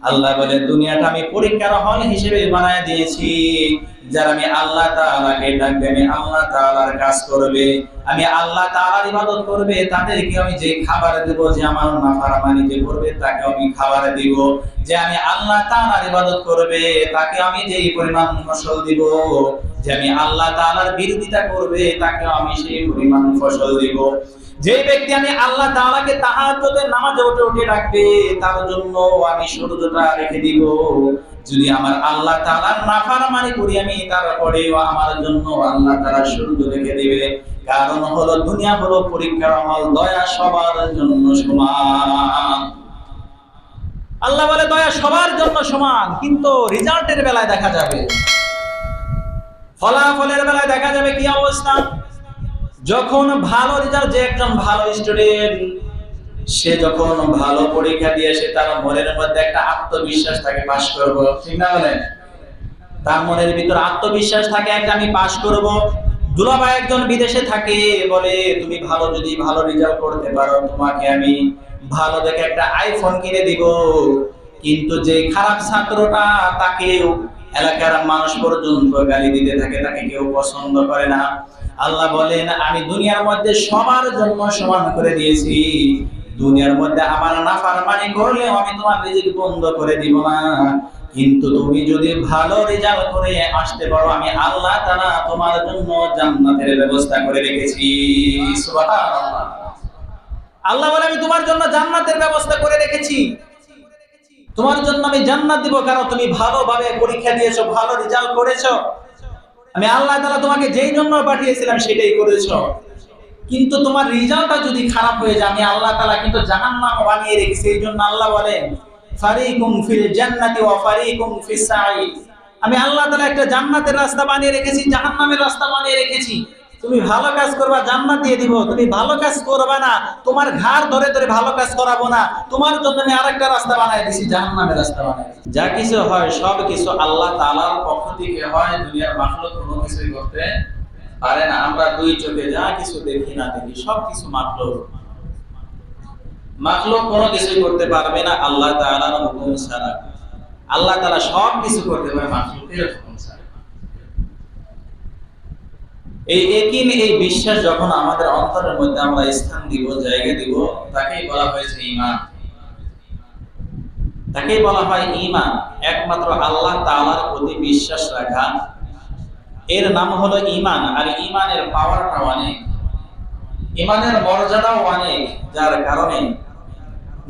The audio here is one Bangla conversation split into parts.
আল্লাহ বলে দুনিয়াটা আমি পরীক্ষার হল হিসেবে বানায় দিয়েছি। যারা আমি আল্লাহ তাআলাকে ডাকবে, আমি আল্লাহ তাআলার কাজ করবে, আমি আল্লাহ তাআলার ইবাদত করবে, তাদেরকে আমি যে খাবার দেব, যে আমার নাফরমানি যে করবে তাকে আমি খাবার দিব, যে আমি আল্লাহ তাআলার ইবাদত করবে তাকে আমি যেই পরিমাণ ফসল দিব, যে আমি আল্লাহ তাআলার বিরোধিতা করবে তাকে আমি সেই পরিমাণ ফসল দিব। যে ব্যক্তি আমি আল্লাহ তাআলাকে তাহাজ্জুদের নামাজে উঠে রাখবে তার জন্য আমি সূর্যটা রেখে দিব। যদি আমার আল্লাহ তাআলার নাফরমানি করি আমি, তারপরেও আমার জন্য আল্লাহ তাআলা সূর্য রেখে দিবে। কারণ হলো দুনিয়া হলো পরীক্ষার হল, দয়া সবার জন্য সমান। আল্লাহ বলে দয়া সবার জন্য সমান, কিন্তু রেজাল্টের বেলায় দেখা যাবে, ফলাফলের বেলায় দেখা যাবে কি অবস্থা। যখন ভালো রেজাল্ট, যে একজন ভালো স্টুডেন্ট, সে যখন ভালো পরীক্ষা দিয়ে সে তার মনের মধ্যে একটা আত্মবিশ্বাস থাকে পাস করব, ঠিক না বলেন? তার মনের ভিতর আত্মবিশ্বাস থাকে একটা আমি পাস করব। দুলাভাই একজন বিদেশে থাকে, বলে তুমি ভালো যদি ভালো রেজাল্ট করতে পারো তোমাকে আমি ভালো দেখে একটা আইফোন কিনে দিব। কিন্তু যে খারাপ ছাত্রটা, তাকে এলাকার মানুষ পর্যন্ত গালি দিতে থাকে, তাকে কেউ পছন্দ করে না। আল্লাহ বলেন আমি দুনিয়ার মধ্যে সবার জন্য সমান করে দিয়েছি, দুনিয়ার মধ্যে আমার নাফরমানি করলে আমি তোমার রিজিক বন্ধ করে দিব না। কিন্তু তুমি যদি ভালো রেজাল্ট করে আসতে পারো, আমি আল্লাহ তাআলা তোমার জন্য জান্নাতের ব্যবস্থা করে রেখেছি। সুবহানাল্লাহ। আল্লাহ বলে আমি তোমার জন্য জান্নাতের ব্যবস্থা করে রেখেছি, তোমার জন্য আমি জান্নাত দিব, কারণ তুমি ভালোভাবে পরীক্ষা দিয়েছো, ভালো রেজাল্ট করেছো। আমি আল্লাহ তাআলা তোমাকে যেই জন্য পাঠিয়েছিলাম সেটাই করেছো। কিন্তু তোমার রেজাল্টটা যদি খারাপ হয়ে যায়, আমি আল্লাহ তাআলা কিন্তু জাহান্নাম বানিয়ে রেখেছি। এই জন্য আল্লাহ বলেন ফারিকুম ফিল জান্নাতি ওয়া ফারিকুম ফিস সাঈর। আমি আল্লাহ তাআলা একটা জান্নাতের রাস্তা বানিয়ে রেখেছি, জাহান্নামের রাস্তা বানিয়ে রেখেছি। তুমি ভালো কাজ করবা, জান্নাত দিয়ে দিব। তুমি ভালো কাজ করবা না, তোমার ঘাড় ধরে ধরে ভালো কাজ করাবো না, তোমার জন্য আমি আরেকটা রাস্তা বানিয়ে দিয়েছি, জাহান্নামের রাস্তা বানিয়ে দিয়েছি। যা কিছু হয় সব কিছু আল্লাহ তাআলার পক্ষ থেকে হয়, দুনিয়ার মাখলুক কোনো কিছুই করতে পারে না। আমরা দুই চোখে যা কিছু দেখি না দেখি সব কিছু মাখলুক কোনো কিছুই করতে পারবে না আল্লাহ তাআলার হুকুম ছাড়া। আল্লাহ তাআলা সব কিছু করতে পারে মাখলুকের হুকুম ছাড়া। এই ইয়াকিন, এই বিশ্বাস যখন আমাদের অন্তরের মধ্যে আমরা স্থান দিব, জায়গা দিব, তাকেই বলা হয়েছে ঈমান। তাকেই বলা হয় ঈমান। একমাত্র আল্লাহ তাআলার প্রতি বিশ্বাস রাখা, এর নাম হলো ঈমান। আর ঈমানের পাওয়ারটা অনেক, ঈমানের মর্যাদাও অনেক, যার কারণে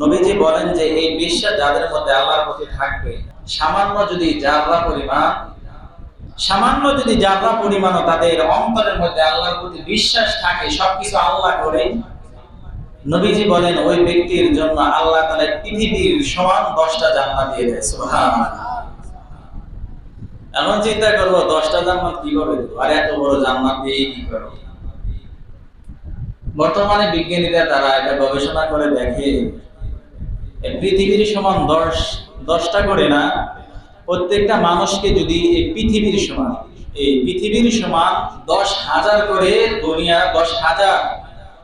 নবীজি বলেন যে এই বিশ্বাস যাদের মধ্যে আল্লাহর প্রতি থাকবে, সামান্য যদি জাররা পরিমাণও তাদের অন্তরের মধ্যে আল্লাহর প্রতি বিশ্বাস থাকে, সবকিছু আল্লাহ করে, নবীজি বলেন ওই ব্যক্তির জন্য আল্লাহ তাআলা পৃথিবীর সমান 10টা জান্নাত দিয়ে দেয়। সুবহানাল্লাহ। এমন চিন্তা করবো 10টা জান্নাত কিভাবে দেবো, আর এত বড় জান্নাত দিয়ে কি করবো? বর্তমানে বিজ্ঞানীরা তারা এটা গবেষণা করে দেখে, পৃথিবীর সমান 10টা করে না, প্রত্যেকটা মানুষকে যদি এই পৃথিবীর সমান 10,000 করে, দুনিয়া 10,000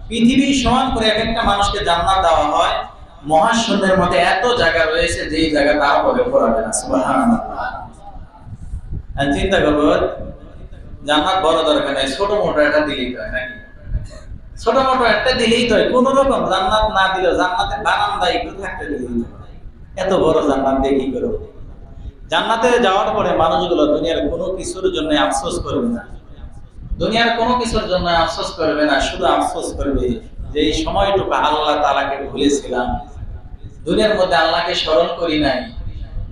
পৃথিবীর সমান করে এক একটা মানুষকে জান্নাত দেওয়া হয়, মহাশূন্যের মধ্যে এত জায়গা রয়েছে যেই জায়গা তার পরে পড়াবে না। সুবহানাল্লাহ। চিন্তা করবো, জান্নাত বড় দরকার নেই, ছোট মোটো একটা দিলেই তো হয় নাকি? ছোট মোটো একটা দিলেই তো হয়, কোন রকম জান্নাত না দিলেও জান্নাতের বারান্দা একটু থাকতে দিলেই তো হয়। এত বড় জান্নাত দিয়ে কি করবো? জান্নাতে যাওয়ার পরে মানুষগুলো দুনিয়ার কোনো কিছুর জন্য আফসোস করবে না, দুনিয়ার কোনো কিছুর জন্য আফসোস করবে না, শুধু আফসোস করবে যে এই সময়টুকু আল্লাহ তাআলাকে ভুলেছিলাম, দুনিয়ার মধ্যে আল্লাহকে স্মরণ করি নাই।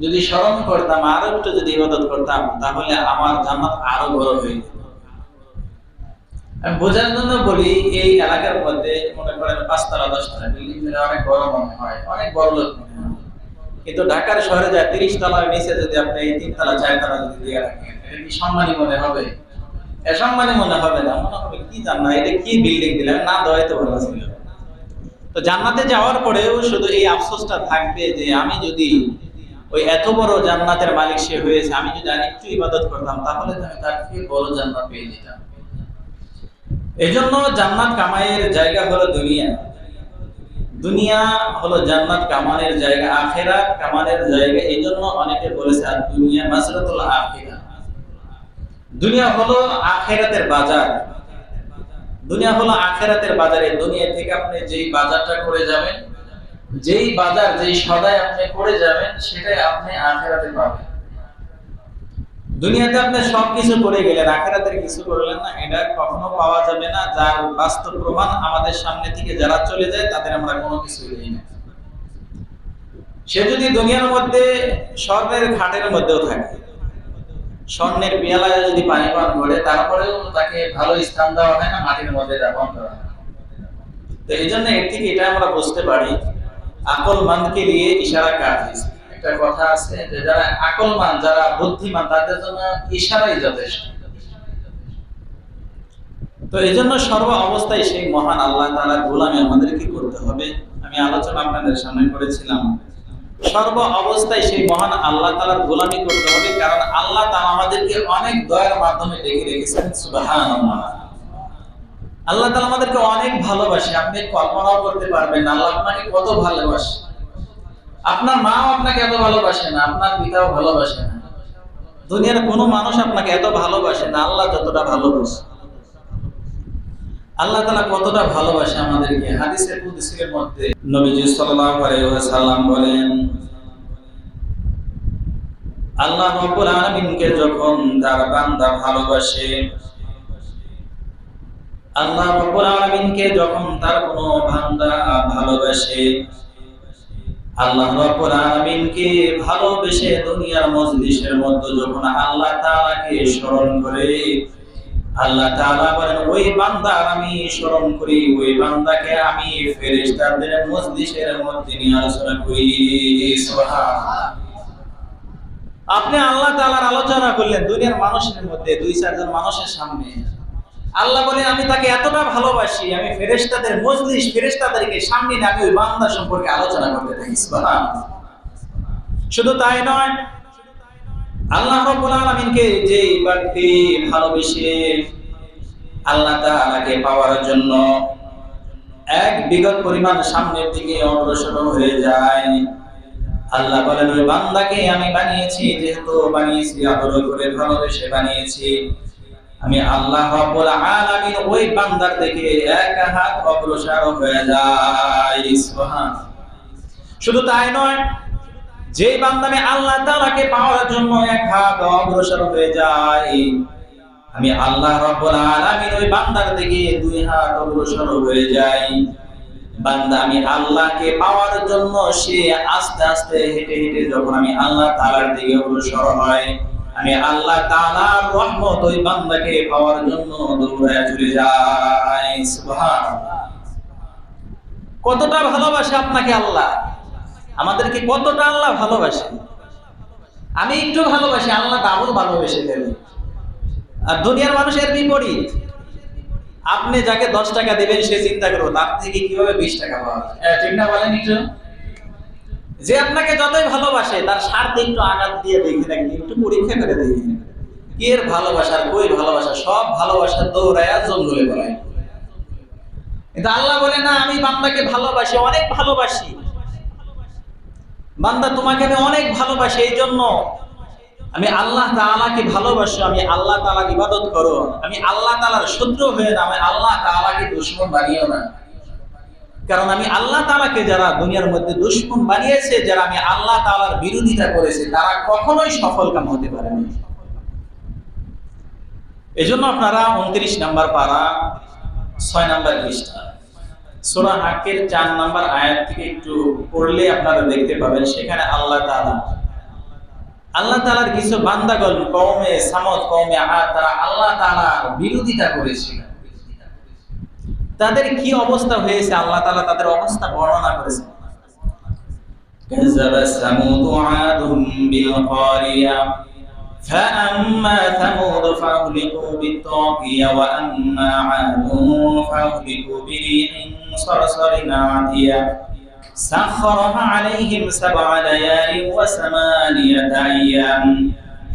যদি স্মরণ করতাম, আরো একটু যদি ইবাদত করতাম, তাহলে আমার জান্নাত আরো বড় হয়ে যেত। আমি বোঝার জন্য বলি, এই এলাকার মধ্যে মনে করেন 5তলা 10তলা বিল্ডিং অনেক বড় মনে হয়, অনেক বড় লোক মনে হয়, কিন্তু ঢাকার শহরে যায় 30 তলার নিচে যদি আপনি এই 3তলা 4তলা যদি দিয়ে রাখেন, এটা কি সম্মানী মনে হবে? সম্মানী মনে হবে না, মনে হবে কি জান্নাত, এটা কি বিল্ডিং দিলেন, না দয়াতে ভালো ছিল। তো জান্নাতে যাওয়ার পরেও শুধু এই আফসোসটা থাকবে যে আমি যদি ওই এত বড় জান্নাতের মালিক সে হয়েছে, আমি যদি আরেকটু ইবাদত করতাম তাহলে আমি তার থেকে বড় জান্নাত পেয়ে যেতাম। এজন্য জান্নাত কামাইয়ের জায়গা হলো দুনিয়া। দুনিয়া হলো জান্নাত কামানের জায়গা, আখিরাত কামানের জায়গা। এইজন্য অনেকে বলেছে আর দুনিয়া মাজরাতুল আখিরাহ। দুনিয়া হলো আখিরাতের বাজার। দুনিয়া হলো আখিরাতের বাজারে। দুনিয়া থেকে আপনি যেই বাজারটা করে যাবেন, যেই বাজার যেই সদাই আপনি করে যাবেন, সেটাই আপনি আখিরাতে পাবেন। দুনিয়াতে আপনি সবকিছু করে গেলেন, আখিরাতের কিছু করলেন না, এটা কখনো পাওয়া যাবে না। যার বাস্তব প্রমাণ আমাদের সামনে থেকে যারা চলে যায় তাদের আমরা কোনো কিছু দিই না। সে যদি দুনিয়ার মধ্যে স্বর্ণের খাটের মধ্যেও থাকে, স্বর্ণের পেয়ালায় যদি পানি পান করে, তারপরেও তাকে ভালো স্থান দেওয়া হয় না, মাটির মধ্যে দাফন করা হয়। তো এই জন্য এর থেকে এটা আমরা বুঝতে পারি, আকলমানকে নিয়ে ইশারা কাফির। একটা কথা আছে যে যারা আকলমান, যারা বুদ্ধিমান, তাদের জন্য ইশারাই যথেষ্ট। তো এই জন্য সর্ব অবস্থায় সেই মহান আল্লাহ তাআলার গোলামি আমাদেরকে করতে হবে। আমি আলোচনা আপনাদের সামনে করেছিলাম, সর্ব অবস্থায় সেই মহান আল্লাহ তাআলার গোলামি করতে হবে, কারণ আল্লাহ তাআলা আমাদেরকে অনেক দয়ার মাধ্যমে ডেকে রেখেছেন। সুবহানাল্লাহ। আল্লাহ তাআলা আমাদেরকে অনেক ভালোবাসে, আপনি কল্পনাও করতে পারবেন না আল্লাহ আপনাকে কত ভালোবাসে। আপনার মাও আপনাকে এত ভালোবাসে না, আপনার পিতাও ভালোবাসে না, দুনিয়ার কোনো মানুষ আপনাকে এত ভালোবাসে না আল্লাহ যতটা ভালোবাসে। আল্লাহ তাআলা কতটা ভালোবাসে আমাদেরকে। হাদিসে কুদসির মধ্যে নবীজি সাল্লাল্লাহু আলাইহি ওয়াসাল্লাম বলেন, আল্লাহ রাব্বুল আলামিনকে যখন তার বান্দা ভালোবাসে, আল্লাহ রাব্বুল আলামিনকে যখন তার কোনো বান্দা ভালোবাসে, আল্লাহ রাব্বুল আলামিনকে ভালোবেসে দুনিয়ার মজলিসের মধ্যে যখন আল্লাহ তাআলাকে স্মরণ করে, আল্লাহ তাআলা বলেন ওই বান্দার আমি স্মরণ করি, ওই বান্দাকে আমি ফেরেশতাদের মজলিসের মধ্যে নিয়ে আলোচনা করি। সুবহানাল্লাহ। আপনি আল্লাহ তাআলার আলোচনা করলেন দুনিয়ার মানুষের মধ্যে, দুই চারজন মানুষের সামনে, আল্লাহ বলেন আমি তাকে এতটা ভালোবাসি, আমি ফেরেশতাদের মজলিস, ফেরেশতাদেরকে সামনে নিয়ে আমি ওই বান্দা সম্পর্কে আলোচনা করতে থাকি। সুবহানাল্লাহ। শুধু তাই নয়, আল্লাহ রাব্বুল আলামিনকে যে ব্যক্তি ভালোবেসে আল্লাহ তাআলাকে পাওয়ার জন্য এক বিগত পরিমাণ সামনের দিকে অগ্রসর হয়ে যায়, আল্লাহ বলেন ওই বান্দাকে আমি বানিয়েছি, যেহেতু বানিয়েছি আদর করে ভালোবেসে বানিয়েছি, আমি আল্লাহ রাব্বুল আলামিন ওই বান্দার দিকে এক হাত অগ্রসর হয়ে যায়। সুবহানাল্লাহ। শুধু তাই নয়, যে বান্দা আমি আল্লাহ তাআলাকে পাওয়ার জন্য এক হাত অগ্রসর হয়ে যায়, আমি আল্লাহ রাব্বুল আলামিন ওই বান্দার দিকে দুই হাত অগ্রসর হয়ে যাই। বান্দা আমি আল্লাহকে পাওয়ার জন্য সে আস্তে আস্তে হেঁটে হেঁটে যখন আমি আল্লাহ তাআলার দিকে অগ্রসর হয়, আমি আল্লাহ তাআলার রহমত ওই বান্দাকে পাওয়ার জন্য দৌড়ায় চলে যাই। সুবহানাল্লাহ। কতটা ভালোবাসে আপনাকে আল্লাহ, আমাদেরকে কতটা আল্লাহ ভালোবাসে। আমি একটু ভালোবাসি, আল্লাহ ডাবল ভালোবেসে ফেলে। আর দুনিয়ার মানুষের বিপরীত, আপনি যাকে 10 টাকা দেবেন সে চিন্তা করবে তার থেকে কিভাবে 20 টাকা পাওয়া যায়। ঠিক না বলেন? একটু যে আপনাকে যতই ভালোবাসে তার স্বার্থে একটু আঘাত দিয়ে দেখে রাখেন, একটু পরীক্ষা করে দেখেন কি এর ভালোবাসার কই ভালোবাসা, সব ভালোবাসা দৌড়ায়া জঙ্গলে বেড়ায়। কিন্তু আল্লাহ বলে না, আমি বান্দাকে ভালোবাসি, অনেক ভালোবাসি। বান্দা তোমাকে আমি অনেক ভালোবাসি, এই জন্য আমি আল্লাহ তাআলাকে ভালোবাসি, আমি আল্লাহ তাআলার ইবাদত করো, আমি আল্লাহ তাআলার শত্রু হয়ে না, আমি আল্লাহ তাআলাকে দুশমন বানিও না। কারণ আমি আল্লাহ তাআলাকে যারা দুনিয়ার মধ্যে দুশমন বানিয়েছে, যারা আমি আল্লাহ তাআলার বিরোধিতা করেছে, তারা কখনোই সফলকাম হতে পারে না। এজন্য আপনারা 29 নম্বর পারা 6 নম্বর পৃষ্ঠা সূরা হাক্কের 4 নম্বর আয়াত থেকে একটু পড়লে আপনারা দেখতে পাবেন, সেখানে আল্লাহ তাআলার কিছু বান্দাগণ কওমে সামদ, কওমে আদ, তারা আল্লাহ তাআলার বিরোধিতা করেছিল। তাদের কি অবস্থা হয়েছে আল্লাহ তাআলা তাদের অবস্থা বর্ণনা করেছেন। কাযাবা সামুদ আদুম বিল কারিয়া فأما ثمود فأهلكوا بالطاغية وأما عاد فأهلكوا بريح صرصر عاتية سخرها عليهم 7 ليال و8 أيام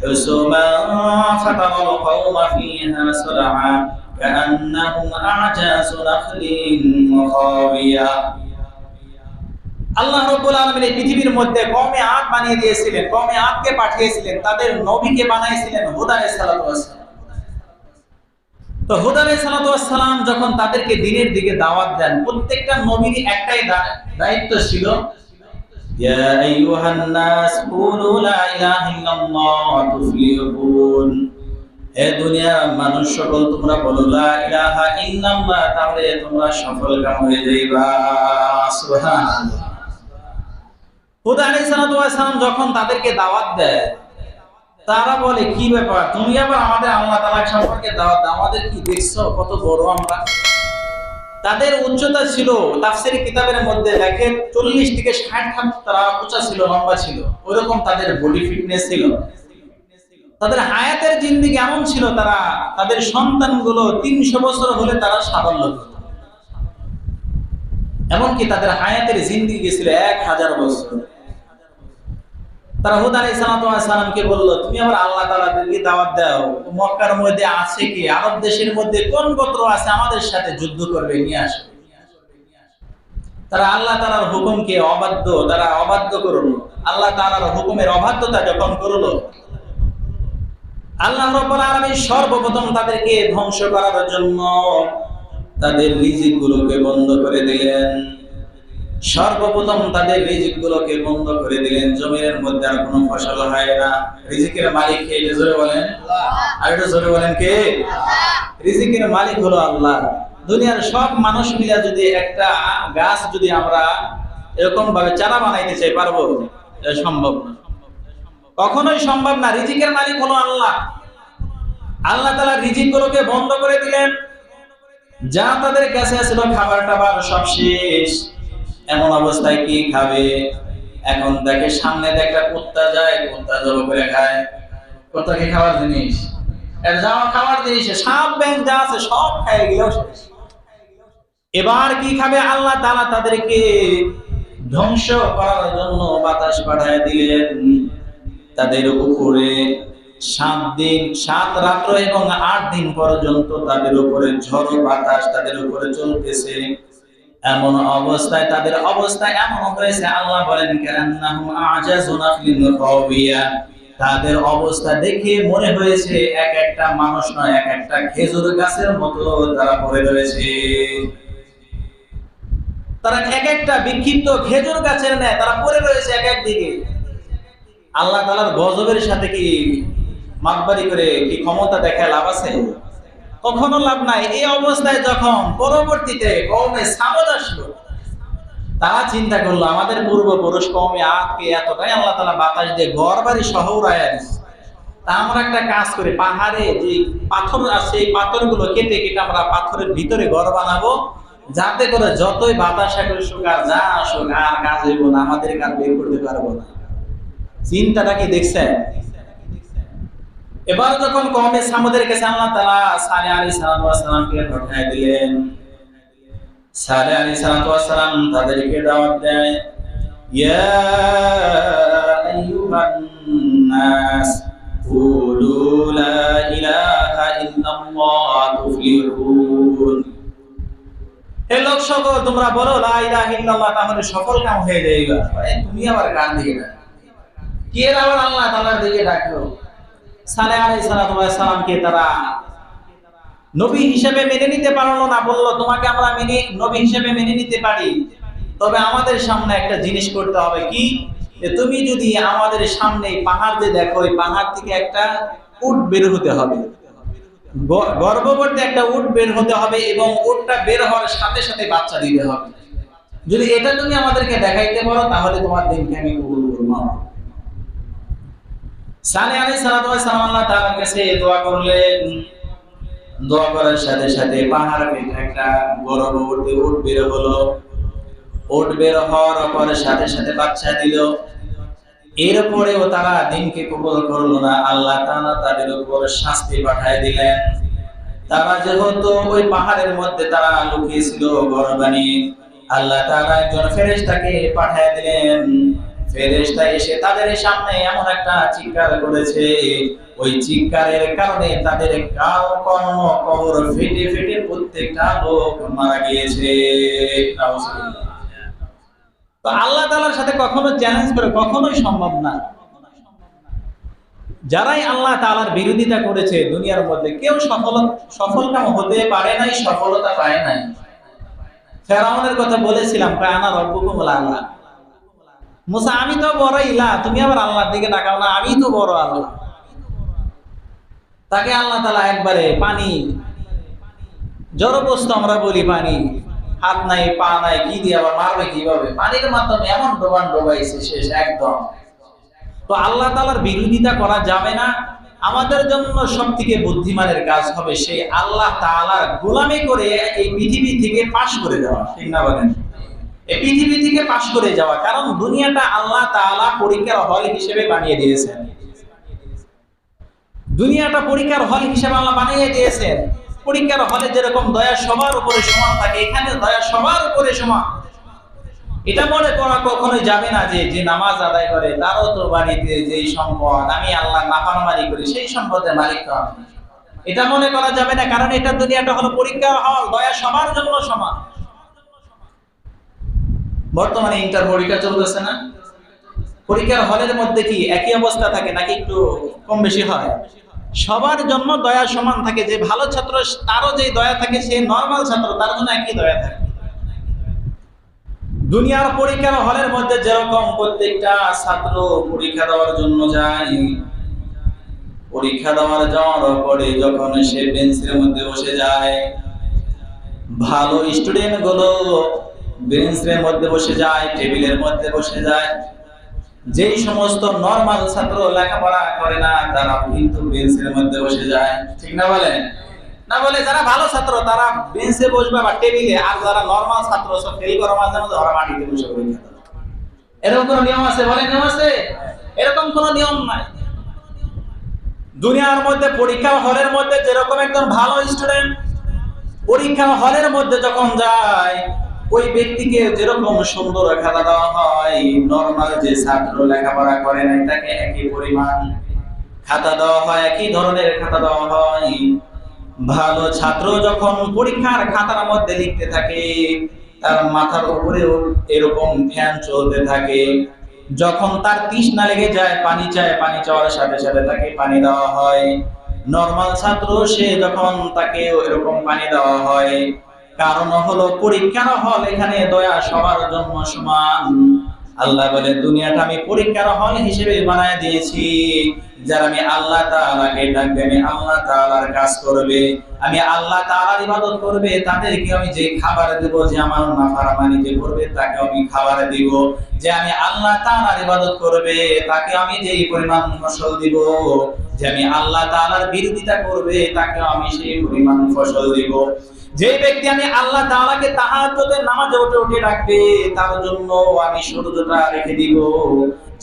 حسوما فترى القوم فيها صرعا كأنهم أعجاز نخل خاوية আল্লাহ রাব্বুল আলামিন এই পৃথিবীর মধ্যে কওমে আদ বানিয়ে দিয়েছিলেন, কওমে আদকে পাঠিয়েছিলেন, তাদের নবীকে বানাইছিলেন হুদ আলাইহিস সালাতু ওয়াস সালাম। তো হুদ আলাইহিস সালাতু ওয়াস সালাম যখন তাদেরকে দ্বীনের দিকে দাওয়াত দেন, প্রত্যেকটা নবীর একটাই দায়িত্ব ছিল, ইয়া আইয়ুহান নাস কুলু লা ইলাহা ইল্লাল্লাহ তুফলিহুন। হে দুনিয়ার মানুষ সকল, তোমরা বলো লা ইলাহা ইল্লাল্লাহ, তাহলে তোমরা সফলকাম হয়ে যাইবা। সুবহানাল্লাহ। হুদ আলাইহিস সালাতু ওয়াস সালাম যখন তাদেরকে দাওয়াত দেয়, তারা বলে কি ব্যাপার, তুমি আবার আমাদের আল্লাহ তাআলা সম্পর্কে দাওয়াত দাও, আমাদের কি দেখছো কত বড় আমরা। তাদের উচ্চতা ছিল, তাফসীরি কিতাবের মধ্যে দেখেন 40 থেকে 60 হাত তারা উঁচা ছিল, লম্বা ছিল, ওইরকম তাদের বডি ফিটনেস ছিল। তাদের হায়াতের জিন্দেগি এমন ছিল, তারা তাদের সন্তানগুলো 300 বছর হলে তারা সাফল্য পেত। এমনকি তাদের হায়াতের জিন্দেগি ছিল 1000 বছর। তারা হুদ আলাইহিস সালামকে বলল, তুমি আবার আল্লাহ তাআলাকে দাওয়াত দাও, মক্কার মধ্যে আছে কি, আরব দেশের মধ্যে কোন গোত্র আছে আমাদের সাথে যুদ্ধ করবে, নিয়ে আসো। তারা আল্লাহ তাআলার হুকুমকে অবাধ্য করলো। আল্লাহ তাআলার হুকুমের অবাধ্যতা যখন করলো, আল্লাহ রাব্বুল আলামিন সর্বপ্রথম তাদেরকে ধ্বংস করার জন্য তাদের রিজিকগুলোকে বন্ধ করে দিলেন। সর্বপ্রথম তাদের রিজিকগুলোকে বন্ধ করে দিলেন, জমিনের মধ্যে আর কোনো ফসল হয় না। রিজিকের মালিক কে? এটা জোরে বলেন আল্লাহ। আর এটা জোরে বলেন কে? আল্লাহ। রিজিকের মালিক হলো আল্লাহ। দুনিয়ার সব মানুষ মিলে যদি একটা গাছ যদি আমরা এরকম ভাবে চারা বানাইতে চাই, পারবো? এটা সম্ভব না, কখনোই সম্ভব না। রিজিকের মালিক হলো আল্লাহ। আল্লাহ তাআলা রিজিকগুলোকে বন্ধ করে দিলেন। যা তাদের কাছে ছিল খাবার টাবার সব শেষ। এমন অবস্থায় কি খাবে? এখন দেখে সামনে একটা কুত্তা যায়, কুত্তা জব করে খায়। কুত্তা কি খাবার জিনিস? এর যাওয়া খাবার জিনিস, সাপ ব্যাঙ যা আছে সব খায় গেলেও শেষ। এবার কি খাবে? আল্লাহ তাআলা তাদেরকে ধ্বংস করার জন্য বাতাস পাঠায় দিলেন। তাদের উপরে 7 দিন 7 রাত্র এবং 8 দিন পর্যন্ত তাদের উপরে ঝড়ো বাতাস তাদের উপরে চলতেছে। এমন অবস্থায় তাদের অবস্থা এমন হয়েছে, আল্লাহ বলেন কান্নাহুম আজাজু নাখলিন খাওয়িয়া। তাদের অবস্থা দেখে মনে হয়েছে এক একটা মানুষ নয়, এক একটা খেজুর গাছের মতো তারা পড়ে রয়েছে। তারা এক একটা বিক্ষিপ্ত খেজুর গাছের ন্যায় তারা পড়ে রয়েছে এক এক দিকে। আল্লাহ তাআলার গজবের সাথে কি মাতবারি করে কি ক্ষমতা দেখায় লাভ আছে? কখনো লাভ নাই। এই অবস্থায় যখন পরবর্তীতে কওমে সামুদ আসলো, তারা চিন্তা করলো আমাদের পূর্বপুরুষ কওমে আদকে এতটাই আল্লাহ তাআলা বাতাস দিয়ে ঘরবাড়ি সহ উড়াইয়া দিচ্ছে, তা আমরা একটা কাজ করি, পাহাড়ে যে পাথর আছে এই পাথরগুলো কেটে কেটে আমরা পাথরের ভিতরে ঘর বানাবো, যাতে করে যতই বাতাস আসুক আর যা আসুক আর কাজ হইব না, আমাদের কাজ বের করতে পারবো না। চিন্তাটা কি দেখছেন? এবার যখন কওমে সামুদের কাছে আল্লাহ তাআলা সালেহ আলাইহিস সালামকে পাঠিয়ে দিলেন, সালেহ আলাইহিস সালাম তাদেরকে দাওয়াত দেয়, ইয়া আইয়ুহান নাস কুলু লা ইলাহা ইল্লাল্লাহ তুফলিহুন। হে লোক সকল, তোমরা বলো লা ইলাহা ইল্লাল্লাহ, তাহলে সফল কাম হয়ে যাইবা। তুমি আবার কার দিকে ডাকো? কে আবার আল্লাহ তাআলার দিকে ডাকলো? সালেহ আলাইহিস সালামকে তারা নবী হিসেবে মেনে নিতে পারলো না। বললো তোমাকে আমরা নবী হিসেবে মেনে নিতে পারি, তবে আমাদের সামনে একটা জিনিস করতে হবে। কি? যে তুমি যদি আমাদের সামনে পাহাড় যে দেখো, ওই পাহাড় থেকে একটা উট বের হতে হবে, গর্ভবতী একটা উট বের হতে হবে, এবং উটটা বের হওয়ার সাথে সাথে বাচ্চা দিতে হবে। যদি এটা তুমি আমাদেরকে দেখাইতে পারো, তাহলে তোমার দিনকে আমি কবুল করব। সালেহ আলাইহিস সালাম আল্লাহ তাআলার কাছে দোয়া করলেন। দোয়া করার সাথে সাথে পাহাড় থেকে একটা গর্ভবতী উট বের হলো। উট বের হওয়ার পরে সাথে সাথে বাচ্চা দিল। এরপরেও তারা দিনকে কবুল করলো না। আল্লাহ তাআলা তাদের উপর শাস্তি পাঠায় দিলেন। তারা যেহেতু ওই পাহাড়ের মধ্যে তারা লুকিয়েছিল ঘর বানিয়ে, আল্লাহ তাআলা একজন ফেরেশতাকে পাঠায় দিলেন। ফেরেশতা এসে তাদের সামনে এমন একটা চিৎকার করেছে, ওই চিৎকারের কারণে তাদের কর্ম কবর ফেটে ফেটে প্রত্যেকটা লোক মারা গিয়েছে। তো আল্লাহ তাআলার সাথে কখনো চ্যালেঞ্জ করে কখনোই সম্ভব না। যারাই আল্লাহ তাআলার বিরোধিতা করেছে দুনিয়ার মধ্যে কেউ সফলকাম হতে পারে নাই, সফলতা পায় নাই। ফেরাউনের কথা বলেছিলাম, আনা রব্বুকুমুল আ'লা। মুসা, আমি তো বড় ইলা, তুমি আবার আল্লাহর দিকে তাকাও না, আমি তো বড় আল্লাহ। তাকে আল্লাহ তাআলা একবারে পানি, জড়বস্তু আমরা বলি পানি, হাত নাই পা নাই, কি দিয়ে আবার মারবে কিভাবে, পানির মাধ্যমে এমন ডোবাইছে শেষ একদম। তো আল্লাহ তাআলার বিরোধিতা করা যাবে না। আমাদের জন্য সবথেকে বুদ্ধিমানের কাজ হবে সেই আল্লাহ তাআলার গোলামি করে এই পৃথিবী থেকে পাশ করে যাওয়া, ঠিক না বলেন? এই পৃথিবী থেকে পাশ করে যাওয়া, কারণ দুনিয়াটা আল্লাহ তাআলা পরীক্ষার হল হিসেবে বানিয়ে দিয়েছেন। দুনিয়াটা পরীক্ষার হল হিসেবে আল্লাহ বানিয়ে দিয়েছেন। পরীক্ষার হলে যেরকম দয়া সবার উপরে সমান থাকে, এখানে দয়া সবার উপরে সমান। এটা মনে করা কখনোই যাবে না যে যে নামাজ আদায় করে তারও তো বাড়িতে যেই সম্পদ, আমি আল্লাহ নাফরমানি করি সেই সম্পদের মালিক তো আমি। এটা মনে করা যাবে না, কারণ এটা দুনিয়াটা হলো পরীক্ষার হল, দয়া সবার জন্য সমান। বর্তমানে ইন্টার পরীক্ষা চলতেছে না, পরীক্ষার হলের মধ্যে কি একই অবস্থা থাকে নাকি একটু কম বেশি হয়? সবার জন্য দয়া সমান থাকে। যে ভালো ছাত্র তারও যে দয়া থাকে, সে নরমাল ছাত্র তার জন্য একই দয়া থাকে। দুনিয়ার পরীক্ষার হলের মধ্যে যেরকম প্রত্যেকটা ছাত্র পরীক্ষা দেওয়ার জন্য যায়, পরীক্ষা যাওয়ার পরে যখন সে বেঞ্চের মধ্যে বসে যায়, ভালো স্টুডেন্ট গুলো বেঞ্চের মধ্যে বসে যায়, টেবিলের মধ্যে বসে যায়। যেই সমস্ত নরমাল ছাত্র লেখাপড়া করে না তারা কিন্তু বেঞ্চের মধ্যে বসে যায়, ঠিক না বলেন? না বলে যারা ভালো ছাত্র তারা বেঞ্চে বসবে বা টেবিলে, আর যারা নরমাল ছাত্র সব ফেল করা মাঝে মাঝে ওরা মাটিতে বসে পরীক্ষা দেবে। এরকম কোনো নিয়ম আছে? বলেন, নিয়ম আছে? এরকম কোনো নিয়ম নাই। দুনিয়ার মধ্যে পরীক্ষা হলের মধ্যে যেরকম একজন ভালো স্টুডেন্ট পরীক্ষা হলের মধ্যে যখন যায়, ওই ব্যক্তিকে যেরকম সুন্দর খাতা দেওয়া হয়, নরমাল যে ছাত্র লেখাপড়া করে নাই তাকে একই পরিমাণ খাতা দেওয়া হয়, একই ধরনের খাতা দেওয়া হয়। ভালো ছাত্র যখন পরীক্ষার খাতার মধ্যে লিখতে থাকে, তার মাথার উপরেও এরকম ফ্যান চলতে থাকে। যখন তার তৃষ্ণা লেগে যায়, পানি চায়, পানি চাওয়ার সাথে সাথে তাকে পানি দেওয়া হয়। নরমাল ছাত্র সে যখন তাকে এরকম পানি দেওয়া হয়, কারণ হলো পরীক্ষার হল, এখানে দয়া সবার জন্য সমান। আল্লাহ বলে দুনিয়াটা আমি পরীক্ষার হল হিসেবে বানায় দিয়েছি। যারা আমি আল্লাহ তাআলাকে ডাকবে, আমি আল্লাহ তাআলার কাজ করবে, আমি আল্লাহ তাআলার ইবাদত করবে, তাদেরকে আমি যে খাবার দেব, যে আমার নাফরমানি যে করবে তাকে আমি খাবার দিব, যে আমি আল্লাহ তাআলার ইবাদত করবে তাকে আমি যেই পরিমাণ ফসল দিব, যে আমি আল্লাহ তাআলার বিরোধিতা করবে তাকে আমি সেই পরিমাণ ফসল দিব। যে ব্যক্তি আমি আল্লাহ তাআলাকে তাহাজ্জুদের নামাজে উঠে ডাকবে, তার জন্য আমি সূর্যটা রেখে দিব।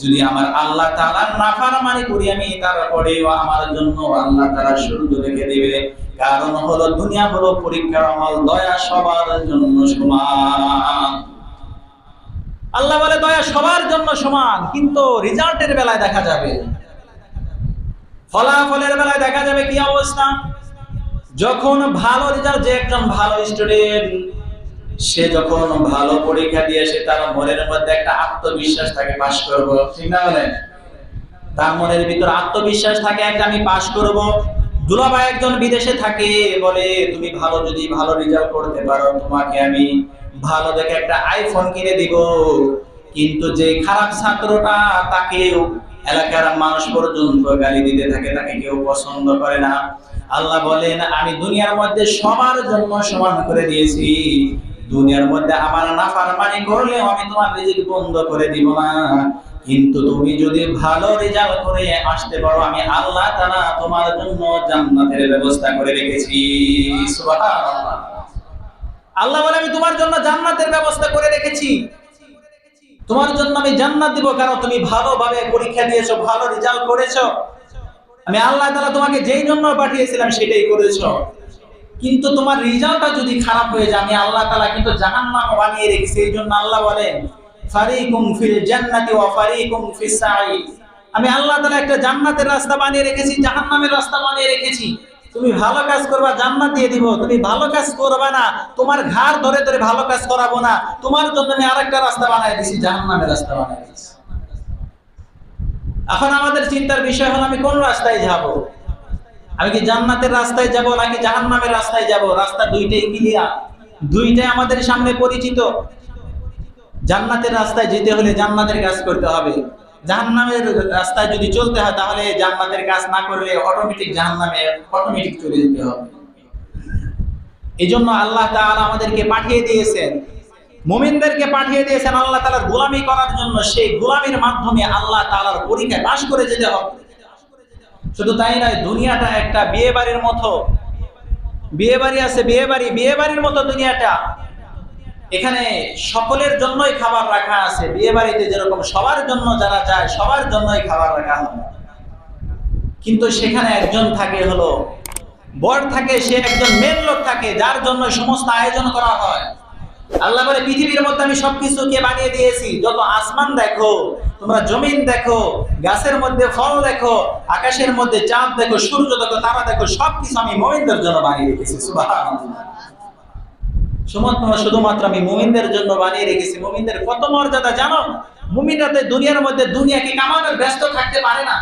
যদি আমার আল্লাহ তাআলার নাফরমানি করি আমি, তারপরেও আমার জন্য আল্লাহ তাআলা সূর্য রেখে দিবে। কারণ হলো দুনিয়া হলো পরীক্ষার হল, দয়া সবার জন্য সমান। আল্লাহ বলে দয়া সবার জন্য সমান, কিন্তু রেজাল্টের বেলায় দেখা যাবে, ফলাফলের বেলায় দেখা যাবে কি অবস্থা। যখন ভালো রেজাল্ট, যে একজন ভালো স্টুডেন্ট সে যখন ভালো পরীক্ষা দিয়ে সে তার মনের মধ্যে একটা আত্মবিশ্বাস থাকে পাস করব, ঠিক না বলেন? তার মনের ভিতর আত্মবিশ্বাস থাকে একটা আমি পাস করব। দুলাভাই একজন বিদেশে থাকে, বলে তুমি ভালো যদি ভালো রেজাল্ট করতে পারো তোমাকে আমি ভালো দেখে একটা আইফোন কিনে দিব। কিন্তু যে খারাপ ছাত্রটা তাকে এলাকার মানুষ পর্যন্ত গালি দিতে থাকে, তাকে কেউ পছন্দ করে না। আল্লাহ বলেন আমি দুনিয়ার মধ্যে সবার জন্য সমান করে দিয়েছি। দুনিয়ার মধ্যে আমার নাফরমানি করলে আমি তোমার রিজিক বন্ধ করে দিব না, কিন্তু তুমি যদি ভালো রেজাল্ট করে আসতে পারো আমি আল্লাহ তাআলা তোমার জন্য জান্নাতের ব্যবস্থা করে রেখেছি। সুবহানাল্লাহ। আল্লাহ বলে আমি তোমার জন্য জান্নাতের ব্যবস্থা করে রেখেছি, তোমার জন্য আমি জান্নাত দিব, কারণ তুমি ভালোভাবে পরীক্ষা দিয়েছো, ভালো রেজাল্ট করেছো। আমি আল্লাহ তাআলা তোমাকে যেই জন্য পাঠিয়েছিলাম সেটাই করেছো। কিন্তু তোমার রেজাল্টটা যদি খারাপ হয়ে যায় আমি আল্লাহ তাআলা কিন্তু জাহান্নাম বানিয়ে রেখেছি। এই জন্য আল্লাহ বলেন ফারিকুম ফিল জান্নাতি ওয়া ফারিকুম ফিস সাঈদ। আমি আল্লাহ তাআলা একটা জান্নাতের রাস্তা বানিয়ে রেখেছি, জাহান্নামের রাস্তা বানিয়ে রেখেছি। তুমি ভালো কাজ করবা জান্নাত দিয়ে দিব, তুমি ভালো কাজ করবা না তোমার ঘাড় ধরে ধরে ভালো কাজ করাবো না, তোমার জন্য আমি আরেকটা রাস্তা বানাই দিছি, জাহান্নামের রাস্তা বানাই দিছি। এখন আমাদের চিন্তার বিষয় হলো আমি কোন রাস্তায় যাব, আমি কি জান্নাতের রাস্তায় যাব নাকি জাহান্নামের রাস্তায় যাব? রাস্তা দুইটাই ক্লিয়ার, দুইটাই আমাদের সামনে পরিচিত। জান্নাতের রাস্তায় যেতে হলে জান্নাতের কাজ করতে হবে, জাহান্নামের রাস্তায় যদি চলতে হয় তাহলে জান্নাতের কাজ না করলে অটোমেটিক জাহান্নামে অটোমেটিক চলে যেতে হবে। এই জন্য আল্লাহ তাআলা আমাদেরকে পাঠিয়ে দিয়েছেন, মুমিনদেরকে পাঠিয়ে দিয়েছেন আল্লাহ তাআলার গোলামি করার জন্য। সেই গোলামির মাধ্যমে আল্লাহ তাআলার পরীক্ষায় পাশ করে যেতে হবে। শুধু তাই নয়, দুনিয়াটা একটা বিয়ে বাড়ির মতো, বিয়ে বাড়ি আছে, বিয়ে বাড়ির মতো দুনিয়াটা। এখানে সকলের জন্যই খাবার রাখা আছে, বিয়ে বাড়িতে যেরকম সবার জন্য যারা যায় সবার জন্যই খাবার রাখা হয়, কিন্তু সেখানে একজন থাকে হলো বর থাকে, সে একজন মেন লোক থাকে যার জন্য সমস্ত আয়োজন করা হয়। আল্লাহ বলে পৃথিবীর মধ্যে আমি সবকিছুকে বানিয়ে দিয়েছি, যত আসমান দেখো, তোমরা জমিন দেখো, গাছের মধ্যে ফল দেখো, আকাশের মধ্যে চাঁদ দেখো, সূর্য দেখো, তারা দেখো, সবকিছু আমি মুমিনদের জন্য বানিয়ে রেখেছি। সুবহানাল্লাহ। শুধুমাত্র আমি মুমিনদের জন্য বানিয়ে রেখেছি। মুমিনদের কত মর্যাদা জানো? মুমিনরা দুনিয়ার মধ্যে দুনিয়াকে কামানোর ব্যস্ত থাকতে পারে না,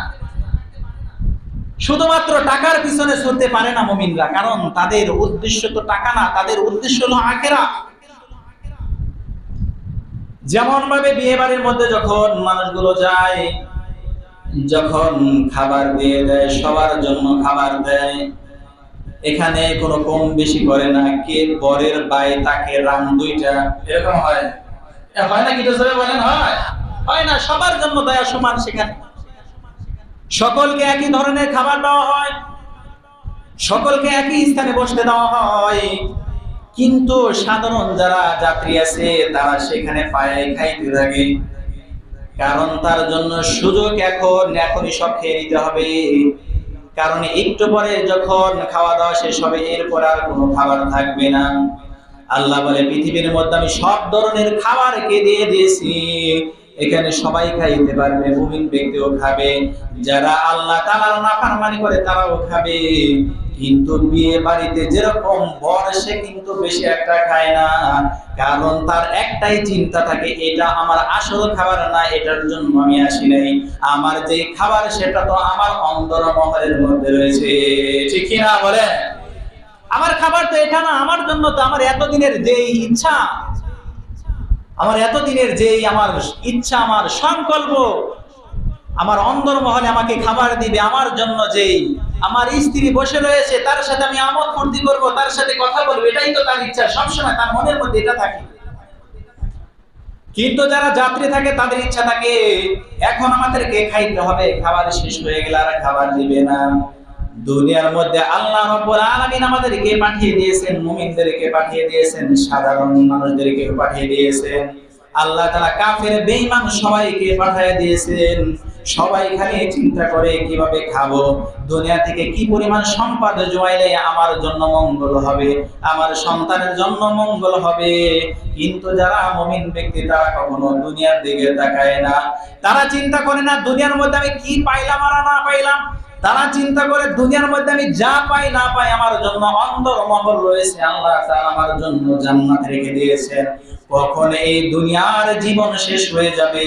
শুধুমাত্র টাকার পিছনে ছুটতে পারে না মুমিনরা, কারণ তাদের উদ্দেশ্য তো টাকা না, তাদের উদ্দেশ্য হলো আখিরাত। যেমন ভাবে বিয়ে বাড়ির মধ্যে যখন মানুষগুলো যায়, যখন খাবার দিয়ে দেয়, সবার জন্য খাবার দেয়, এখানে কোনো কম বেশি করে না, কে বরের বাই তাকে রান দুইটা, এরকম হয় হয় না? কি বলেন, হয় না? সবার জন্য দয়া সমান, সেখানে সকলকে একই ধরনের খাবার দেওয়া হয়, সকলকে একই স্থানে বসতে দেওয়া হয়। কিন্তু সাধারণ যারা যাত্রী আছে তারা সেখানে পায়ে খাইতে থাকে, কারণ তার জন্য সুযোগ এখনই সব খেয়ে নিতে হবে, কারণ একটু পরে যখন খাওয়া দাওয়া শেষ হবে এরপর আর কোনো খাবার থাকবে না। আল্লাহ বলে পৃথিবীর মধ্যে আমি সব ধরনের খাবারকে দিয়ে দিয়েছি, এখানে সবাই খাইতে পারবে, মুমিন ব্যক্তিও খাবে, যারা আল্লাহ তাআলার নাফরমানি করে তারাও খাবে। কিন্তু বিয়ে বাড়িতে যেরকম বর, সে কিন্তু বেশি একটা খায় না, কারণ তার একটাই চিন্তা থাকে, এটা আমার আসল খাবার না, এটার জন্য আমি আসি নাই, আমার যে খাবার সেটা তো আমার অন্তরমহলের মধ্যে রয়েছে। ঠিক কি না বলে? আমার খাবার তো এটা না, আমার জন্য তো আমার এতদিনের যে ইচ্ছা, আমার এতদিনের যেই আমার ইচ্ছা, আমার সংকল্প, আমার অন্তরমহলে আমাকে খাবার দিবে, আমার জন্য যেই আমার স্ত্রী বসে রয়েছে তার সাথে আমি আমোদ ফুর্তি করবো, তার সাথে কথা বলবো, এটাই তো তার ইচ্ছা, সবসময় তার মনের মধ্যে এটা থাকে। কিন্তু যারা যাত্রী থাকে তাদের ইচ্ছা থাকে এখন আমাদেরকে খাইতে হবে, খাবার শেষ হয়ে গেলে আর খাবার দিবে না। দুনিয়ার মধ্যে আল্লাহ রাব্বুল আলামিন আমাদেরকে পাঠিয়ে দিয়েছেন, মুমিনদেরকে পাঠিয়ে দিয়েছেন, সাধারণ মানুষদেরকে পাঠিয়ে দিয়েছেন, আল্লাহ তাআলা কাফের বেঈমান সবাইকে পাঠিয়ে দিয়েছেন। সবাই খালি চিন্তা করে কিভাবে খাবো, দুনিয়া থেকে কি পরিমাণ সম্পদ জমাইলে আমার জন্য মঙ্গল হবে, আমার সন্তানের জন্য মঙ্গল হবে। কিন্তু যারা মুমিন ব্যক্তি তারা কখনো দুনিয়ার দিকে তাকায় না, তারা চিন্তা করে না দুনিয়ার মধ্যে আমি কি পাইলাম আর না পাইলাম, তারা চিন্তা করে দুনিয়ার মধ্যে আমি যা পাই না পাই আমার জন্য অন্তরমহল রয়েছে, আল্লাহ তাআলা আমার জন্য জান্নাত রেখে দিয়েছেন। কখন এই দুনিয়ার জীবন শেষ হয়ে যাবে,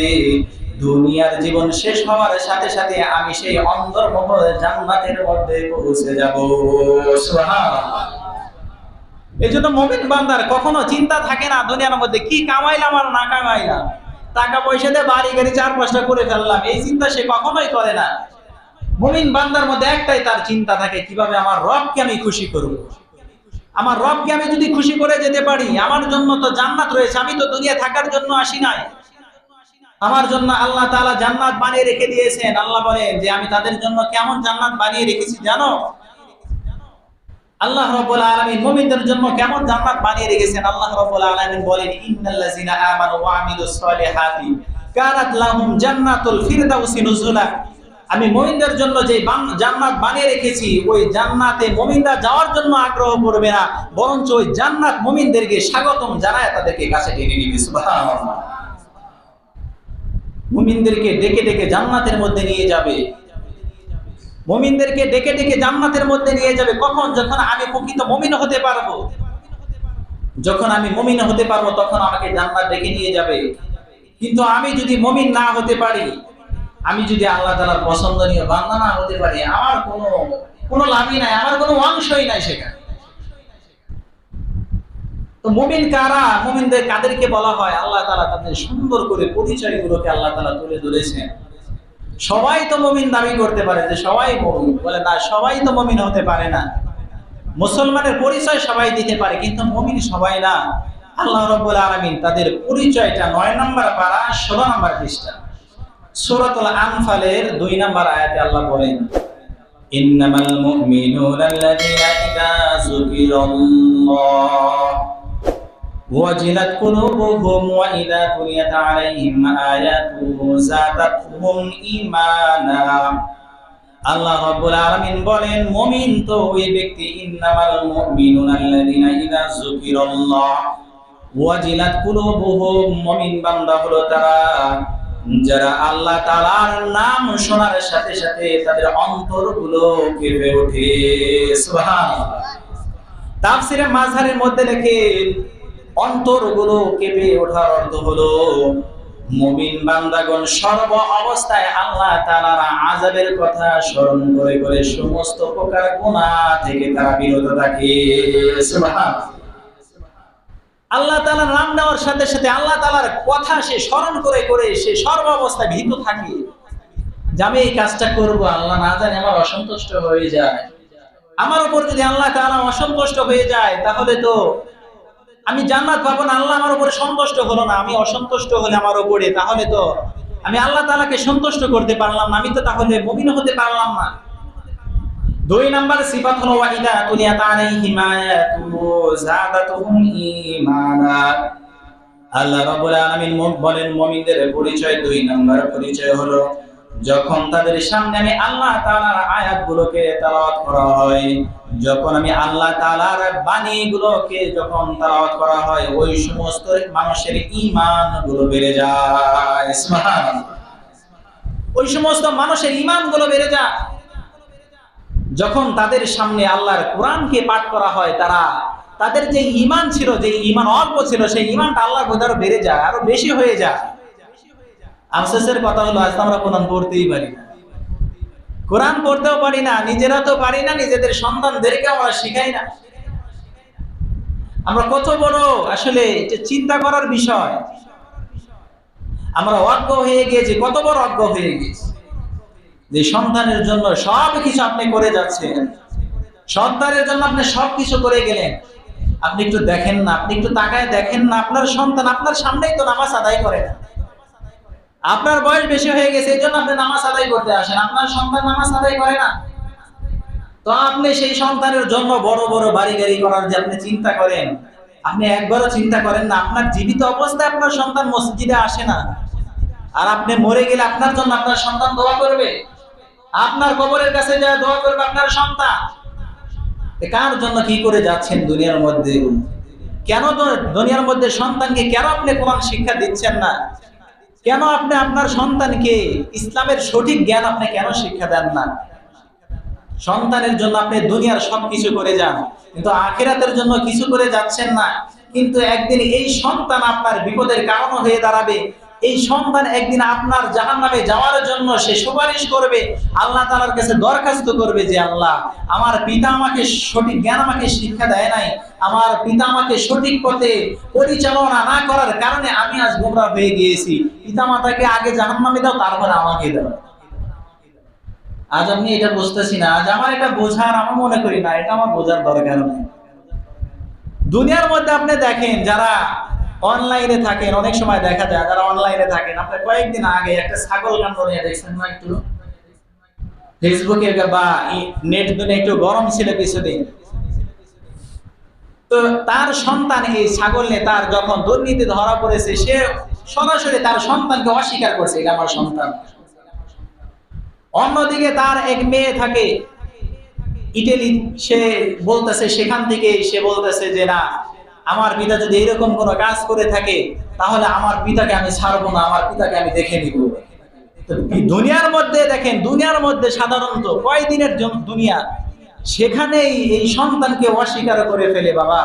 দুনিয়ার জীবন শেষ হওয়ার সাথে সাথে আমি সেই অন্তরমহল জান্নাতের মধ্যে পৌঁছে যাব। সুবহানাল্লাহ। এজন্য মুমিন বান্দার কখনো চিন্তা থাকে না দুনিয়ার মধ্যে কি কামাইলাম আর না কামাইলাম, টাকা পয়সা দিয়ে বাড়ি গাড়ি 4-5টা করে ফেললাম, এই চিন্তা সে কখনোই করে না। মুমিন বান্দার মধ্যে একটাই তার চিন্তা থাকে, কিভাবে আমার রবকে আমি খুশি করব, আমার রবকে আমি যদি খুশি করে যেতে পারি, আমার জন্য তো জান্নাত রয়েছে, আমি তো দুনিয়া থাকার জন্য আসি নাই, আমার জন্য আল্লাহ তাআলা জান্নাত বানিয়ে রেখে দিয়েছেন। আল্লাহ বলেন যে আমি তাদের জন্য কেমন জান্নাত বানিয়ে রেখেছি জানো? আল্লাহ রাব্বুল আলামিন মুমিনদের জন্য কেমন জান্নাত বানিয়ে রেখেছেন। আল্লাহ রাব্বুল আলামিন বলেন ইন্নাল্লাযিনা আমানু ওয়া আমিলুস সলিহাতি কানাত লাহুম জান্নাতুল ফিরদাউসি নুজুলা। আমি মুমিনদের জন্য যে জান্নাত বানিয়ে রেখেছি, ওই জান্নাতে মুমিনরা যাওয়ার জন্য আগ্রহ করবে না, বরঞ্চ ওই জান্নাত মুমিনদেরকে স্বাগতম জানায় তাদেরকে কাছে টেনে নিবে। সুবহানাল্লাহ। মুমিনদেরকে ডেকে ডেকে জান্নাতের মধ্যে নিয়ে যাবে। মুমিনদেরকে ডেকে ডেকে জান্নাতের মধ্যে নিয়ে যাবে। কখন? যখন আমি প্রকৃত মুমিন হতে পারবো। যখন আমি মুমিন হতে পারবো তখন আমাকে জান্নাত ডেকে নিয়ে যাবে। কিন্তু আমি যদি মুমিন না হতে পারি, আমি যদি আল্লাহ তাআলার পছন্দনীয় বান্দা না হতে পারি, আমার কোনো লাভই নাই, আমার কোনো অংশই নাই সেখানে। তো মুমিন কারা? মুমিনদের কাদেরকে বলা হয়? আল্লাহ তাআলা তাদের সুন্দর করে পরিচয়গুলোকে আল্লাহ তাআলা তুলে ধরেছেন। সবাই তো মুমিন দাবি করতে পারে যে সবাই মুমিন, বলে না, সবাই তো মুমিন হতে পারে না। মুসলমানের পরিচয় সবাই দিতে পারে, কিন্তু মুমিন সবাই না। আল্লাহ রাব্বুল আলামিন তাদের পরিচয়টা 9 নম্বর পারা 16 নম্বর পৃষ্ঠা সূরাতুল আনফালের 2 নম্বর আয়াতে আল্লাহ বলেন, ইন্নামাল মুমিনুনা আল্লাযীনা ইযা যুকিরাল্লাহ ওয়াজিলাত কুলুবুহুম ওয়া ইযা তুলিয়াত আলাইহিম আয়াতুহু যাদাতহুম ঈমানা। আল্লাহ রাব্বুল আলামিন বলেন, মুমিন তো ওই ব্যক্তি, ইন্নামাল মুমিনুনা আল্লাযীনা ইযা যুকিরাল্লাহ ওয়াজিলাত কুলুবুহুম, মুমিন বান্দা হলো তারা যারা আল্লাহ তাআলার নাম শোনার সাথে সাথে তাদের অন্তরগুলো কেঁপে ওঠে। সুবহানাল্লাহ। তাফসীরে মাযহারের মধ্যে লেখেন, অন্তরগুলো কেঁপে ওঠার অর্থ হলো মুমিন বান্দাগণ সর্ব অবস্থায় আল্লাহ তাআলার আযাবের কথা স্মরণ করে করে সমস্ত প্রকার গুনাহ থেকে তারা বিরত থাকে। সুবহানাল্লাহ। আল্লাহ তাআলার নাম নেওয়ার সাথে সাথে আল্লাহ তাআলার কথা সে স্মরণ করে করে সে সর্ব অবস্থায় ভীত থাকে যে আমি এই কাজটা করব, আল্লাহ না জানে আমার অসন্তুষ্ট হয়ে যায়। আমার উপর যদি আল্লাহ তাআলা অসন্তুষ্ট হয়ে যায় তাহলে তো আমি জান্নাত পাবো না। আল্লাহ আমার উপরে সন্তুষ্ট হলো না, আমি অসন্তুষ্ট হলে আমার উপরে, তাহলে তো আমি আল্লাহ তাআলাকে সন্তুষ্ট করতে পারলাম না, আমি তো তাহলে মুমিন হতে পারলাম না। 2 নম্বর সিফাত হলো ওয়াইদা তুলিয়াত আলাইহিম আয়াতুহু যাদাতুহুম ঈমানা। আল্লাহ রাব্বুল আলামিন বলেন, মুমিনদের পরিচয় 2 নম্বর পরিচয় হলো যখন তাদের সামনে আমি আল্লাহ তাআলার আয়াতগুলোকে তেলাওয়াত করা হয়, যখন আমি আল্লাহ তাআলার বাণীগুলোকে যখন তেলাওয়াত করা হয়, ওই সমস্ত মানুষের ঈমানগুলো বেড়ে যায়। সুবহানাল্লাহ। ওই সমস্ত মানুষের ঈমানগুলো বেড়ে যায় যখন তাদের সামনে আল্লাহর কোরআনকে পাঠ করা হয়। তাদের যে ঈমান ছিল, যে ঈমান অল্প ছিল, সেই ঈমানটা আল্লাহর প্রতি আরো বেড়ে যায়, আরো বেশি হয়ে যায়। আফসোসের কথা হলো আজ আমরা কোরআন পড়তেই পারি না, কোরআন পড়তেও পারি না, নিজেরা তো পারি না, নিজেদের সন্তানদেরকে আমরা শিখাই না। আমরা কত বড় আসলে এটা চিন্তা করার বিষয়। আমরা অজ্ঞ হয়ে গিয়েছি, কত বড় অজ্ঞ হয়ে গেছি যে সন্তানের জন্য সবকিছু আপনি করে যাচ্ছেন, সন্তানের জন্য আপনি সবকিছু করে গেলেন, আপনি একটু দেখেন না, আপনি একটু তাকায় দেখেন না, আপনার সন্তান আপনার সামনেই তো নামাজ আদায় করে না। আপনার বয়স বেশি হয়ে গেছে এই জন্য আপনি নামাজ আদায় করতে আসেন, আপনার সন্তান নামাজ আদায় করে না। তো আপনি সেই সন্তানের জন্য বড় বড় বাড়ি গাড়ি করার যে আপনি চিন্তা করেন, আপনি একবারও চিন্তা করেন না আপনার জীবিত অবস্থায় আপনার সন্তান মসজিদে আসে না, আর আপনি মরে গেলে আপনার জন্য আপনার সন্তান দোয়া করবে, আপনার কবরের কাছে যায় দোয়া করবে আপনার সন্তান। কার জন্য কি করে যাচ্ছেন দুনিয়ার মধ্যে? কেন দুনিয়ার মধ্যে সন্তানকে কেন আপনি কোরআন শিক্ষা দিচ্ছেন না? কেন আপনি আপনার সন্তানকে ইসলামের সঠিক জ্ঞান আপনি কেন শিক্ষা দেন না? সন্তানের জন্য আপনি দুনিয়ার সবকিছু করে যান, কিন্তু আখিরাতের জন্য কিছু করে যাচ্ছেন না। কিন্তু একদিন এই সন্তান আপনার বিপদের কারণ হয়ে দাঁড়াবে। এই সন্তান একদিন আপনার জাহান্নামে যাওয়ার জন্য সে সুপারিশ করবে, আল্লাহ তাআলার কাছে দরখাস্ত করবে যে আল্লাহ, আমার পিতা আমাকে সঠিক জ্ঞান আমাকে শিক্ষা দেয় নাই, আমার পিতা আমাকে সঠিক পথে পরিচালনা না করার কারণে আমি আজ গোমরাহ হয়ে গিয়েছি। পিতা মাতাকে আগে জাহান্নামে দাও, তারপরে আমাকে দাও। আজ আমি এটা বুঝতেছি না, আজ আমার এটা বোঝার আমি মনে করি না এটা আমার বোঝার দরকার নেই। দুনিয়ার মধ্যে আপনি দেখেন যারা অনলাইনে থাকেন, অনেক সময় দেখা যায় যারা অনলাইনে থাকেন, আপনি কয়েকদিন আগে একটা ছাগল কাণ্ড নিয়ে দেখছেন না, একটু ফেসবুকে বা নেট দুনিয়া একটু গরম ছিল কিছুদিন। তো তার সন্তান এই ছাগল নিয়ে তার যখন দুর্নীতি ধরা পড়েছে, সে সরাসরি তার সন্তানকে অস্বীকার করছে, এটা আমার সন্তান। অন্যদিকে তার এক মেয়ে থাকে ইটালি, সে বলতেছে, সেখান থেকে সে বলতেছে যে না, আমার পিতা যদি এরকম কোনো কাজ করে থাকে তাহলে আমার পিতাকে আমি ছাড়বো না, আমার পিতাকে আমি দেখে নিব। তো দুনিয়ার মধ্যে দেখেন, দুনিয়ার মধ্যে সাধারণত কয়দিনের দুনিয়া, সেখানেই এই সন্তানকে অস্বীকার করে ফেলে বাবা,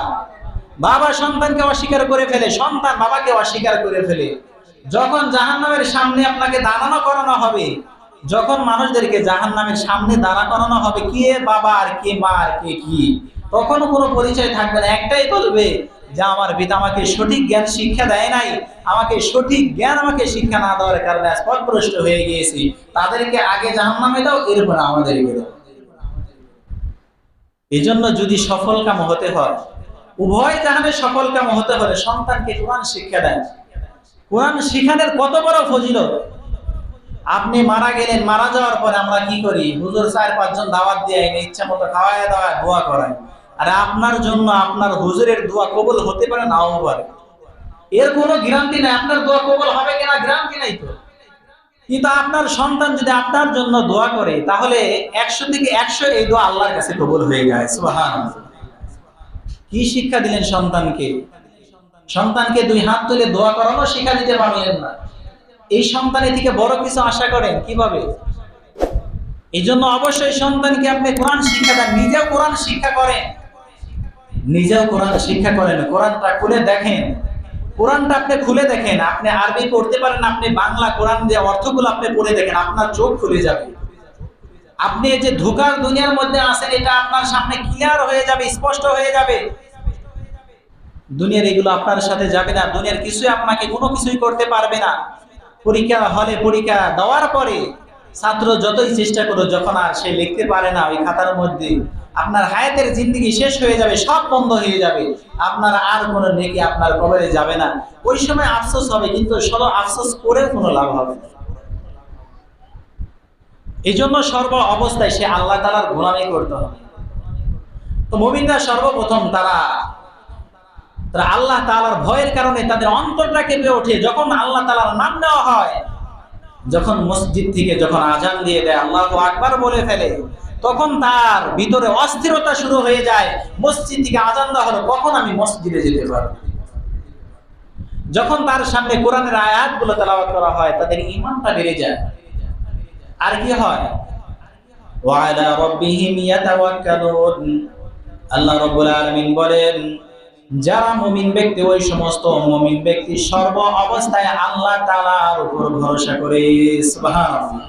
বাবা সন্তানকে অস্বীকার করে ফেলে, সন্তান বাবাকে অস্বীকার করে ফেলে। যখন জাহান্নামের সামনে আপনাকে দাঁড়ানো করানো হবে, যখন মানুষদেরকে জাহান্নামের সামনে দাঁড়া করানো হবে, কে বাবা আর কে মা আর কে কি, তখন কোনো পরিচয় থাকবে না। একটাই বলবে যে আমার পিতা আমাকে সঠিক জ্ঞান শিক্ষা দেয় নাই, আমাকে সঠিক জ্ঞান আমাকে শিক্ষা না দেওয়ার কারণে আজ পথভ্রষ্ট হয়ে গিয়েছি, তাদেরকে আগে জাহান্নামে দাও, এরপর আমাদেরকে দাও। এই জন্য যদি সফল কাম হতে হয়, উভয় জাহানে সফল কাম হতে হলে সন্তানকে কোরআন শিক্ষা দেন। কোরআন শিখানোর কত বড় ফজিলত। আপনি মারা গেলেন, মারা যাওয়ার পরে আমরা কি করি? হুজুর 4-5 জন দাওয়াত দিয়ে এনে ইচ্ছা মতো খাওয়ায় দাওয়ায় দোয়া করায়। আর আপনার জন্য আপনার হুজুরের দোয়া কবুল হতে পারে, নাও পারে, এর কোনো গ্যারান্টি নাই। আপনার দোয়া কবুল হবে কিনা গ্যারান্টি নাই তো। কিন্তু আপনার সন্তান যদি আপনার জন্য দোয়া করে, তাহলে 100 থেকে 100 এই দোয়া আল্লাহর কাছে কবুল হয়ে যায়। সুবহানাল্লাহ। কি শিক্ষা দিলেন সন্তানকে? সন্তানকে 2 হাত তুলে দোয়া করানো শিক্ষা দিতে পারলেন না। এই সন্তানের থেকে বড় কিছু আশা করেন কিভাবে? এই জন্য অবশ্যই সন্তানকে আপনি কোরআন শিক্ষা দেন, নিজেও কোরআন শিক্ষা করেন, নিজেও কোরআন শিক্ষা করেন। কোরআনটা খুলে দেখেন, কোরআনটা আপনি খুলে দেখেন। আপনি আরবি পড়তে পারেন, আপনি বাংলা কোরআন দিয়ে অর্থগুলো আপনি পড়ে দেখেন, আপনার চোখ খুলে যাবে। আপনি এই যে ধোঁকার দুনিয়ার মধ্যে আছেন, এটা আপনার সামনে ক্লিয়ার হয়ে যাবে, স্পষ্ট হয়ে যাবে। দুনিয়ার এগুলো আপনার সাথে যাবে না, দুনিয়ার কিছুই আপনাকে কোনো কিছুই করতে পারবে না। পরীক্ষা হলে পরীক্ষা দেওয়ার পরে ছাত্র যতই চেষ্টা করো, যখন আর সে লিখতে পারে না ওই খাতার মধ্যে, আপনার হায়াতের জিন্দেগি শেষ হয়ে যাবে, সব বন্ধ হয়ে যাবে, আপনার আর কোনো নেকি আপনার কবরে যাবে না। ওই সময় আফসোস হবে, কিন্তু শুধু আফসোস করে কোনো লাভ হবে না। এই জন্য সর্ব অবস্থায় সে আল্লাহ তাআলার গোলামি করতে হবে। তো মুমিনরা সর্বপ্রথম তারা আল্লাহ তাআলার ভয়ের কারণে তাদের অন্তরটা কেঁপে ওঠে। যখন আল্লাহ তাআলার নাম নেওয়া হয়, যখন মসজিদ থেকে যখন আজান দিয়ে দেয়, আল্লাহু আকবার বলে ফেলে, তখন তার ভিতরে অস্থিরতা শুরু হয়ে যায়। মসজিদ থেকে আজান দেওয়া হলো, কখন আমি মসজিদে যেতে পারবো? যখন তার সামনে কোরআনের আয়াতগুলো তেলাওয়াত করা হয়, তাদের ঈমানটা বেড়ে যায়। আর কি হয়? ওয়া আলা রাব্বিহিম ইয়াতাওয়াক্কালুন। আল্লাহ রাব্বুল আলামিন বলেন, যারা মুমিন ব্যক্তি, ওই সমস্ত মুমিন ব্যক্তি সর্ব অবস্থায় আল্লাহ তাআলার উপর ভরসা করে। সুবহানাল্লাহ।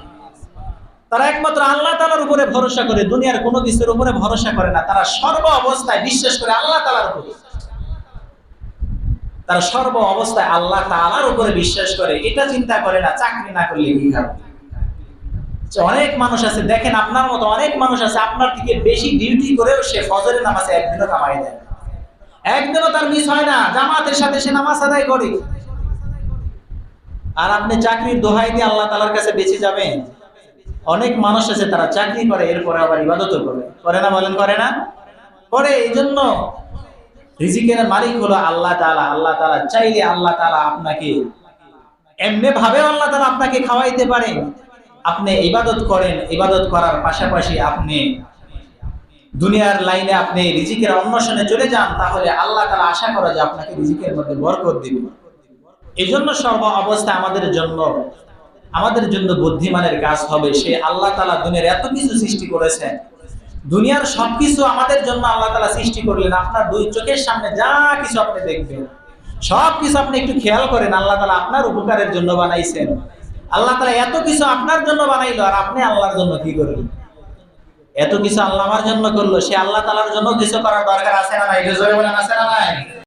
তারা একমাত্র আল্লাহ তাআলার উপরে ভরসা করে, দুনিয়ার কোনো কিছুর উপরে ভরসা করে না। তারা সর্ব অবস্থায় বিশ্বাস করে আল্লাহ তাআলার উপরে, তারা সর্ব অবস্থায় আল্লাহ তাআলার উপরে বিশ্বাস করে। এটা চিন্তা করে না চাকরি না করলে কি খাবে। অনেক মানুষ আছে, দেখেন আপনার মতো অনেক মানুষ আছে, আপনার থেকে বেশি ডিউটি করেও সে ফজরের নামাজে একদিনও কামাই দেয়, একদিনও তার মিস হয় না, জামাতের সাথে সে নামাজ আদায় করে। আর আপনি চাকরির দোহাই দিয়ে আল্লাহ তাআলার কাছে বেঁচে যাবেন? অনেক মানুষ আছে তারা চাকরি করে, এরপরে আবার ইবাদতও করে না, বলেন করে না? করে। এই জন্য রিজিকের মালিক হলো আল্লাহ তাআলা। আল্লাহ তাআলা চাইলে আল্লাহ তাআলা আপনাকে এমনি ভাবে আল্লাহ তাআলা আপনাকে খাওয়াইতে পারেন। আপনি ইবাদত করেন, ইবাদত করার পাশাপাশি আপনি দুনিয়ার লাইনে আপনি রিজিকের অন্বেষণে চলে যান, তাহলে আল্লাহ তাআলা আশা করা যে আপনাকে রিজিকের মধ্যে বরকত দিবে। এই জন্য সর্ব অবস্থায় আমাদের জন্য বুদ্ধিমানের কাজ হবে, সে আল্লাহ তাআলা দুনিয়ার এত কিছু সৃষ্টি করেছেন, দুনিয়ার সবকিছু আমাদের জন্য আল্লাহ তাআলা সৃষ্টি করলেন। আপনার 2 চোখের সামনে যা কিছু আপনি দেখবেন, সবকিছু আপনি একটু খেয়াল করেন, আল্লাহ তাআলা আপনার উপকারের জন্য বানাইছেন। আল্লাহ তাআলা এত কিছু আপনার জন্য বানাইলো, আর আপনি আল্লাহর জন্য কি করলেন? এত কিছু আল্লাহ আমার জন্য করলো, সে আল্লাহ তাআলার জন্য কিছু করার দরকার আছে না নাই? জোরে বলেন, আছে না নাই?